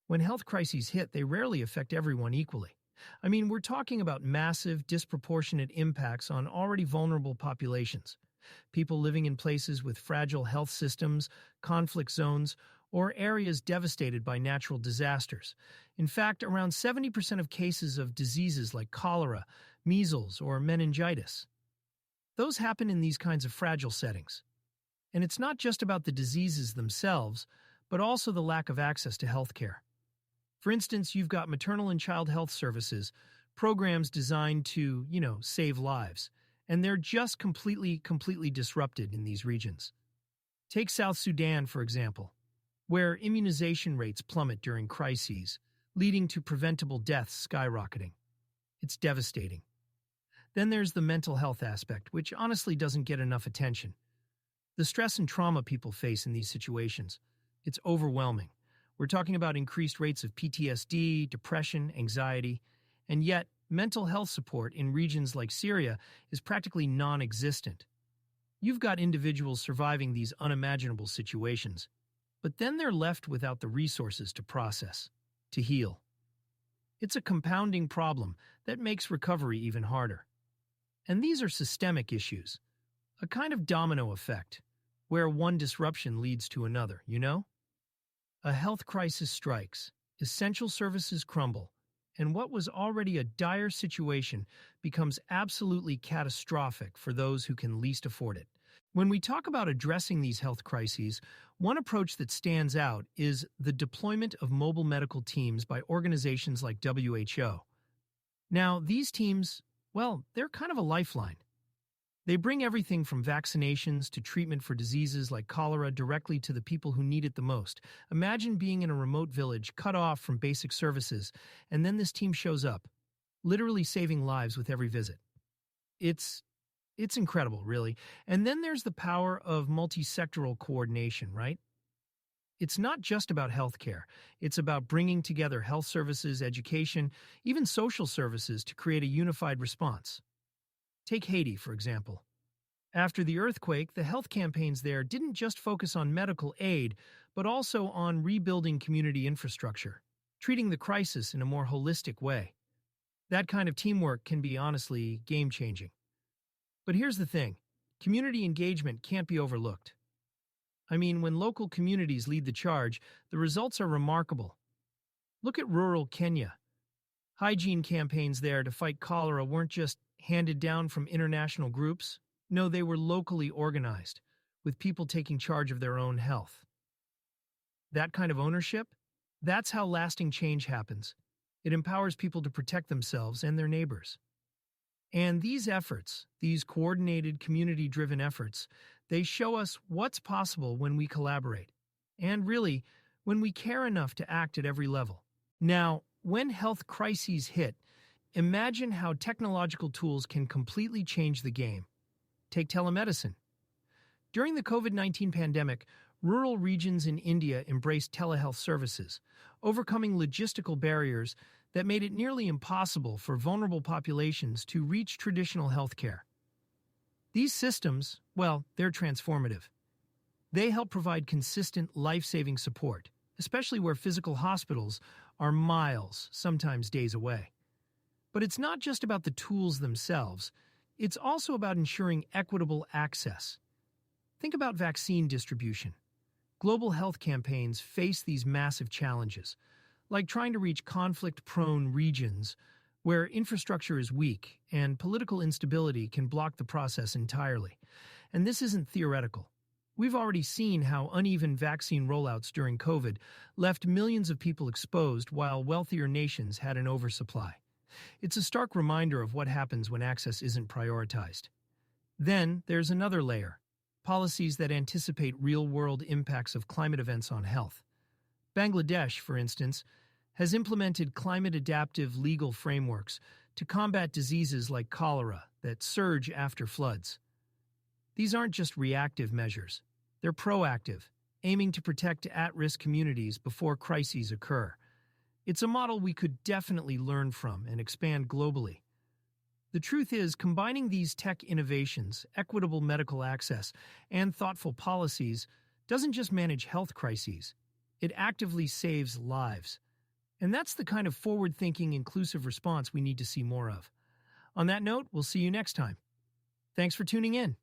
When health crises hit, they rarely affect everyone equally. I mean, we're talking about massive, disproportionate impacts on already vulnerable populations. People living in places with fragile health systems, conflict zones, or areas devastated by natural disasters. In fact, around 70% of cases of diseases like cholera, measles, or meningitis, those happen in these kinds of fragile settings. And it's not just about the diseases themselves, but also the lack of access to healthcare. For instance, you've got maternal and child health services, programs designed to, save lives, and they're just completely disrupted in these regions. Take South Sudan, for example, where immunization rates plummet during crises, leading to preventable deaths skyrocketing. It's devastating. Then there's the mental health aspect, which honestly doesn't get enough attention. The stress and trauma people face in these situations, it's overwhelming. We're talking about increased rates of PTSD, depression, anxiety, and yet mental health support in regions like Syria is practically non-existent. You've got individuals surviving these unimaginable situations, but then they're left without the resources to process, to heal. It's a compounding problem that makes recovery even harder. And these are systemic issues, a kind of domino effect, where one disruption leads to another, A health crisis strikes, essential services crumble, and what was already a dire situation becomes absolutely catastrophic for those who can least afford it. When we talk about addressing these health crises, one approach that stands out is the deployment of mobile medical teams by organizations like WHO. Now, these teams, they're kind of a lifeline. They bring everything from vaccinations to treatment for diseases like cholera directly to the people who need it the most. Imagine being in a remote village, cut off from basic services, and then this team shows up, literally saving lives with every visit. It's incredible, really. And then there's the power of multi-sectoral coordination, right? It's not just about healthcare. It's about bringing together health services, education, even social services to create a unified response. Take Haiti, for example. After the earthquake, the health campaigns there didn't just focus on medical aid, but also on rebuilding community infrastructure, treating the crisis in a more holistic way. That kind of teamwork can be honestly game-changing. But here's the thing, community engagement can't be overlooked. I mean, when local communities lead the charge, the results are remarkable. Look at rural Kenya. Hygiene campaigns there to fight cholera weren't just handed down from international groups. No, they were locally organized, with people taking charge of their own health. That kind of ownership? That's how lasting change happens. It empowers people to protect themselves and their neighbors. And these efforts, these coordinated, community-driven efforts, they show us what's possible when we collaborate. And really, when we care enough to act at every level. Now, when health crises hit, imagine how technological tools can completely change the game. Take telemedicine. During the COVID-19 pandemic, rural regions in India embraced telehealth services, overcoming logistical barriers that made it nearly impossible for vulnerable populations to reach traditional healthcare. These systems, they're transformative. They help provide consistent, life-saving support, especially where physical hospitals are miles, sometimes days away. But it's not just about the tools themselves, it's also about ensuring equitable access. Think about vaccine distribution. Global health campaigns face these massive challenges, like trying to reach conflict-prone regions where infrastructure is weak and political instability can block the process entirely. And this isn't theoretical. We've already seen how uneven vaccine rollouts during COVID left millions of people exposed while wealthier nations had an oversupply. It's a stark reminder of what happens when access isn't prioritized. Then there's another layer, policies that anticipate real-world impacts of climate events on health. Bangladesh, for instance, has implemented climate-adaptive legal frameworks to combat diseases like cholera that surge after floods. These aren't just reactive measures. They're proactive, aiming to protect at-risk communities before crises occur. It's a model we could definitely learn from and expand globally. The truth is, combining these tech innovations, equitable medical access, and thoughtful policies doesn't just manage health crises. It actively saves lives. And that's the kind of forward-thinking, inclusive response we need to see more of. On that note, we'll see you next time. Thanks for tuning in.